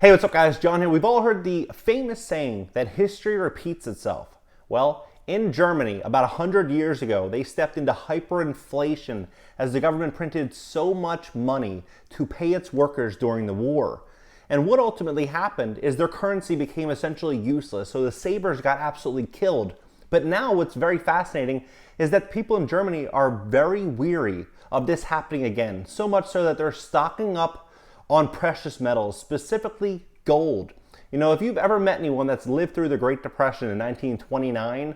Hey, what's up guys? John here. We've all heard the famous saying that history repeats itself. Well, in Germany, about 100 years ago, they stepped into hyperinflation as the government printed so much money to pay its workers during the war. And what ultimately happened is their currency became essentially useless, so the savers got absolutely killed. But now what's very fascinating is that people in Germany are very weary of this happening again, so much so that they're stocking up on precious metals, specifically gold. You know, if you've ever met anyone that's lived through the Great Depression in 1929,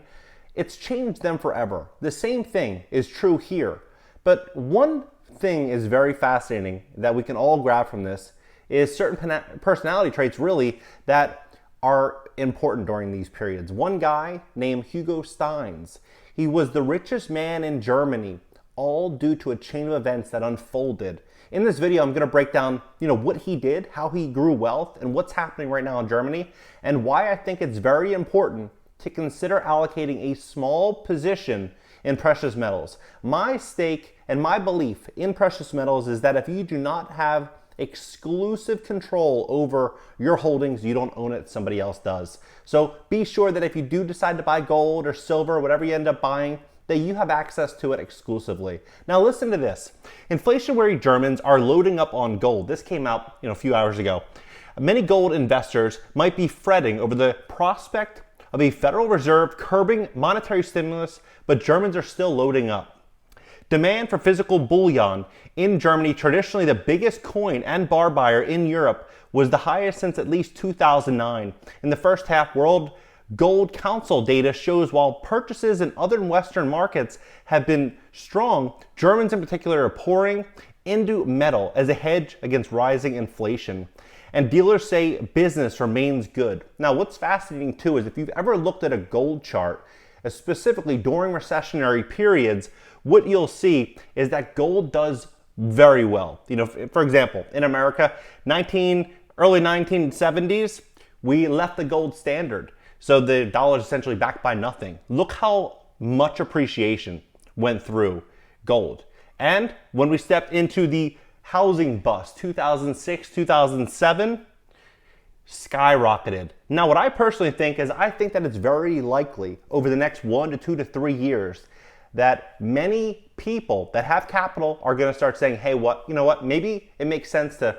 it's changed them forever. The same thing is true here. But one thing is very fascinating that we can all grab from this is certain personality traits really that are important during these periods. One guy named Hugo Steins, he was the richest man in Germany, all due to a chain of events that unfolded. In this video, I'm going to break down, what he did, how he grew wealth, and what's happening right now in Germany, and why I think it's very important to consider allocating a small position in precious metals. My stake and my belief in precious metals is that if you do not have exclusive control over your holdings, you don't own it, somebody else does. So be sure that if you do decide to buy gold or silver, whatever you end up buying, that you have access to it exclusively. Now listen to this. Inflationary Germans are loading up on gold. This came out a few hours ago. Many gold investors might be fretting over the prospect of a Federal Reserve curbing monetary stimulus, but Germans are still loading up. Demand for physical bullion in Germany, traditionally the biggest coin and bar buyer in Europe, was the highest since at least 2009. In the first half, World Gold Council data shows while purchases in other Western markets have been strong, Germans in particular are pouring into metal as a hedge against rising inflation. And dealers say business remains good. Now, what's fascinating too is if you've ever looked at a gold chart, specifically during recessionary periods, what you'll see is that gold does very well. For example, in America, early 1970s, we left the gold standard. So the dollar is essentially backed by nothing. Look how much appreciation went through gold. And when we stepped into the housing bust, 2006, 2007, skyrocketed. Now what I personally think is I think that it's very likely over the next 1 to 2 to 3 years that many people that have capital are going to start saying, hey, maybe it makes sense to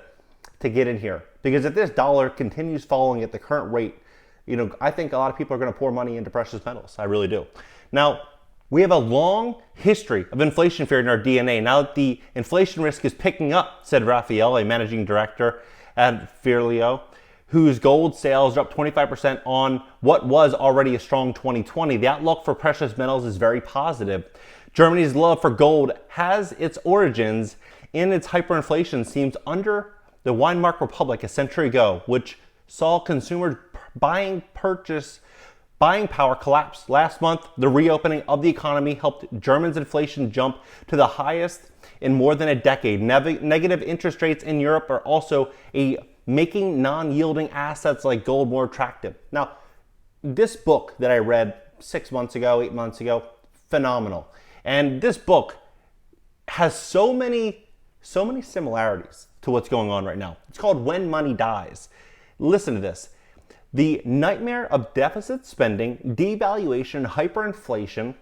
get in here. Because if this dollar continues falling at the current rate, I think a lot of people are going to pour money into precious metals. I really do. Now, we have a long history of inflation fear in our DNA. Now that the inflation risk is picking up, said Raphael, a managing director at Fearleo, whose gold sales are up 25% on what was already a strong 2020. The outlook for precious metals is very positive. Germany's love for gold has its origins in its hyperinflation seems under the Weimar Republic a century ago, which saw consumer buying power collapse. Last month, the reopening of the economy helped Germans' inflation jump to the highest in more than a decade. Negative interest rates in Europe are also making non-yielding assets like gold more attractive. Now, this book that I read 8 months ago, phenomenal. And this book has so many similarities to what's going on right now. It's called When Money Dies. Listen to this. The nightmare of deficit spending, devaluation, hyperinflation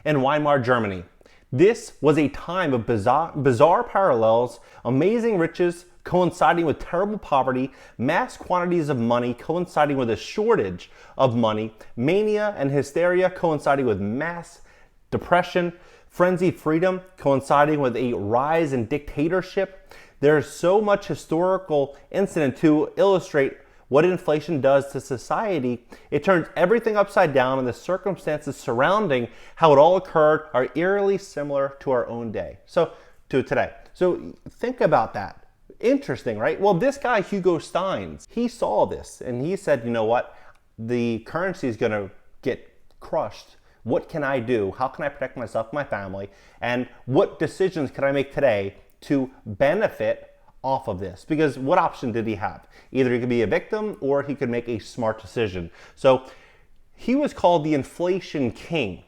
in Weimar Germany. This was a time of bizarre parallels, amazing riches coinciding with terrible poverty, mass quantities of money coinciding with a shortage of money, mania and hysteria coinciding with mass depression, frenzied freedom coinciding with a rise in dictatorship. There's so much historical incident to illustrate what inflation does to society. It turns everything upside down, and the circumstances surrounding how it all occurred are eerily similar to our own day. So, to today. So think about that. Interesting, right? Well, this guy, Hugo Steins, he saw this and he said, the currency is going to get crushed. What can I do? How can I protect myself, my family? And what decisions can I make today to benefit off of this? Because what option did he have? Either he could be a victim or he could make a smart decision. So he was called the inflation king.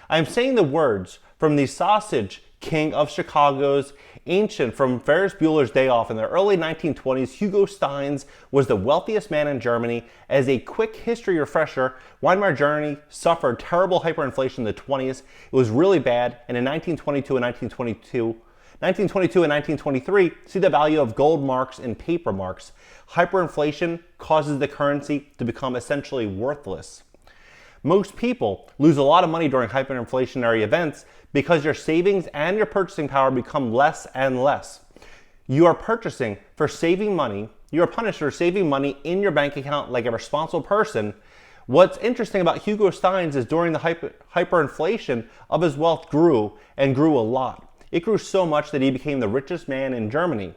I'm saying the words from the sausage king of Chicago's ancient from Ferris Bueller's Day Off in the early 1920s. Hugo Steins was the wealthiest man in Germany. As a quick history refresher, Weimar Germany suffered terrible hyperinflation in the 20s. It was really bad, and in 1922 and 1923, see the value of gold marks and paper marks. Hyperinflation causes the currency to become essentially worthless. Most people lose a lot of money during hyperinflationary events because your savings and your purchasing power become less and less. You are purchasing for saving money. You are punished for saving money in your bank account like a responsible person. What's interesting about Hugo Steins is during the hyperinflation of his wealth grew and grew a lot. It grew so much that he became the richest man in Germany.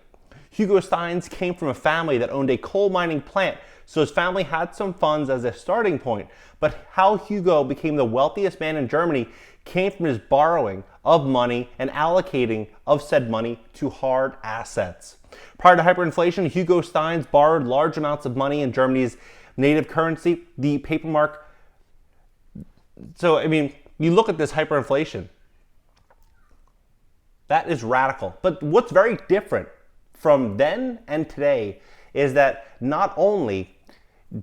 Hugo Steins came from a family that owned a coal mining plant, so his family had some funds as a starting point. But how Hugo became the wealthiest man in Germany came from his borrowing of money and allocating of said money to hard assets. Prior to hyperinflation, Hugo Steins borrowed large amounts of money in Germany's native currency, the paper mark. So, you look at this hyperinflation. That is radical. But what's very different from then and today is that not only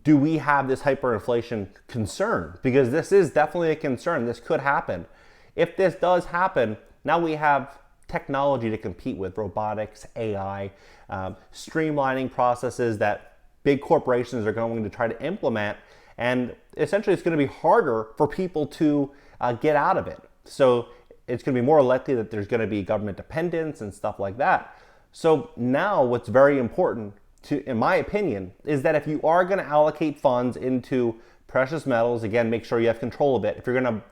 do we have this hyperinflation concern, because this is definitely a concern, this could happen. If this does happen, now we have technology to compete with, robotics, AI, streamlining processes that big corporations are going to try to implement, and essentially it's going to be harder for people to get out of it. So it's going to be more likely that there's going to be government dependence and stuff like that. So now what's very important, in my opinion, is that if you are going to allocate funds into precious metals, again, make sure you have control of it. If you're going to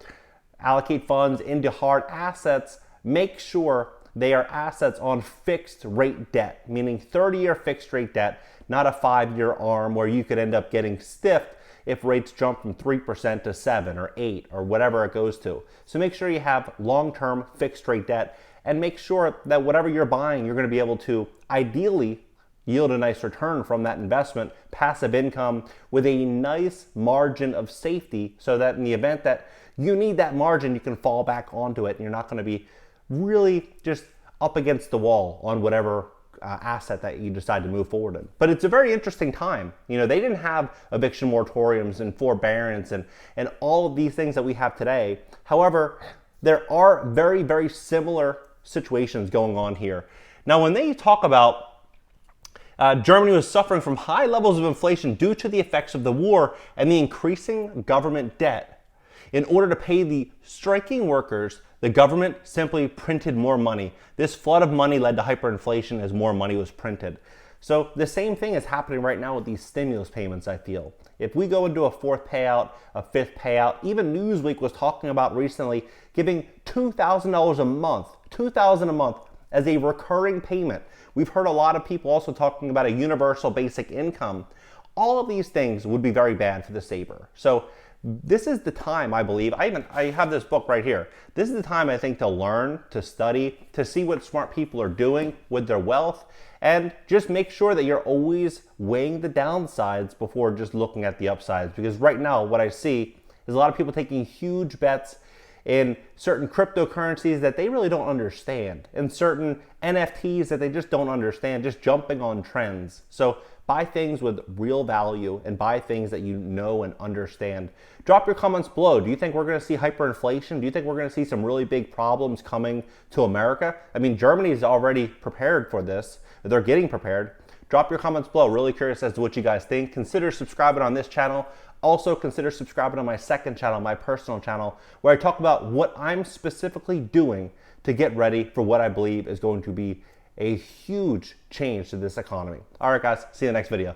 allocate funds into hard assets, make sure they are assets on fixed rate debt, meaning 30-year fixed rate debt, not a 5-year ARM where you could end up getting stiffed if rates jump from 3% to 7 or 8 or whatever it goes to. So make sure you have long-term fixed rate debt, and make sure that whatever you're buying, you're going to be able to ideally yield a nice return from that investment, passive income with a nice margin of safety, so that in the event that you need that margin, you can fall back onto it and you're not going to be really just up against the wall on whatever asset that you decide to move forward in. But it's a very interesting time. They didn't have eviction moratoriums and forbearance and all of these things that we have today. However, there are very, very similar situations going on here. Now, when they talk about Germany was suffering from high levels of inflation due to the effects of the war and the increasing government debt. In order to pay the striking workers, the government simply printed more money. This flood of money led to hyperinflation as more money was printed. So the same thing is happening right now with these stimulus payments, I feel. If we go into a fourth payout, a fifth payout, even Newsweek was talking about recently giving $2,000 a month, $2,000 a month as a recurring payment. We've heard a lot of people also talking about a universal basic income. All of these things would be very bad for the saver. So this is the time, I believe, I have this book right here. This is the time, I think, to learn, to study, to see what smart people are doing with their wealth, and just make sure that you're always weighing the downsides before just looking at the upsides. Because right now, what I see is a lot of people taking huge bets in certain cryptocurrencies that they really don't understand, and certain NFTs that they just don't understand, just jumping on trends. So buy things with real value and buy things that you know and understand. Drop your comments below. Do you think we're going to see hyperinflation? Do you think we're going to see some really big problems coming to America? Germany is already prepared for this. They're getting prepared. Drop your comments below. Really curious as to what you guys think. Consider subscribing on this channel. Also consider subscribing on my second channel, my personal channel, where I talk about what I'm specifically doing to get ready for what I believe is going to be a huge change to this economy. All right, guys, see you in the next video.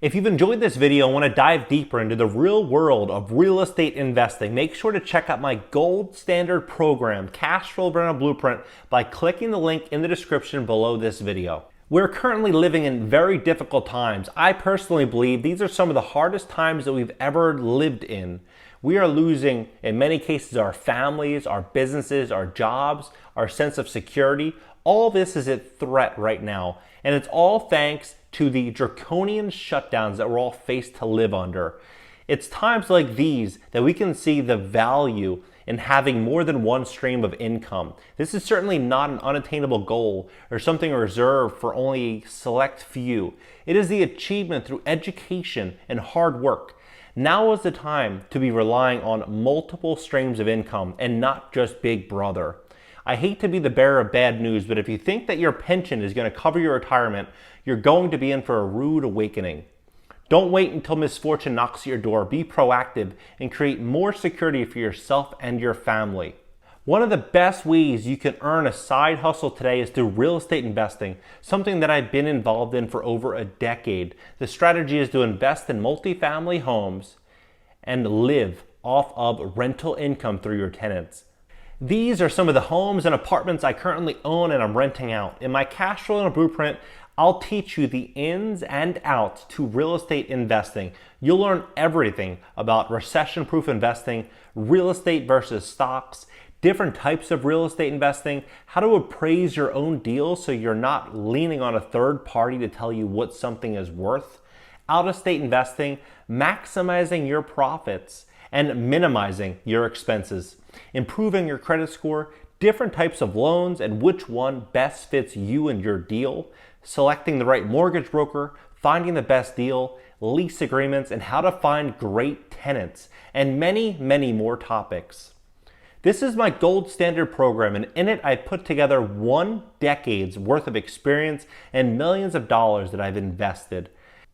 If you've enjoyed this video and want to dive deeper into the real world of real estate investing, make sure to check out my gold standard program, Cash Flow Burnout Blueprint, by clicking the link in the description below this video. We're currently living in very difficult times. I personally believe these are some of the hardest times that we've ever lived in. We are losing, in many cases, our families, our businesses, our jobs, our sense of security. All this is at threat right now. And it's all thanks to the draconian shutdowns that we're all faced to live under. It's times like these that we can see the value in having more than one stream of income. This is certainly not an unattainable goal or something reserved for only a select few. It is the achievement through education and hard work. Now is the time to be relying on multiple streams of income and not just Big Brother. I hate to be the bearer of bad news, but if you think that your pension is going to cover your retirement, you're going to be in for a rude awakening. Don't wait until misfortune knocks at your door. Be proactive and create more security for yourself and your family. One of the best ways you can earn a side hustle today is through real estate investing, something that I've been involved in for over a decade. The strategy is to invest in multifamily homes and live off of rental income through your tenants. These are some of the homes and apartments I currently own and I'm renting out. In my cash flow and blueprint, I'll teach you the ins and outs to real estate investing. You'll learn everything about recession-proof investing, real estate versus stocks, different types of real estate investing, how to appraise your own deals so you're not leaning on a third party to tell you what something is worth, out-of-state investing, maximizing your profits, and minimizing your expenses, improving your credit score, different types of loans and which one best fits you and your deal, selecting the right mortgage broker, finding the best deal, lease agreements, and how to find great tenants, and many, many more topics. This is my gold standard program, and in it I put together 1 decade's worth of experience and millions of dollars that I've invested,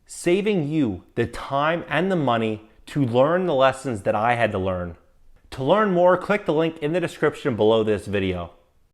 saving you the time and the money to learn the lessons that I had to learn. To learn more, click the link in the description below this video.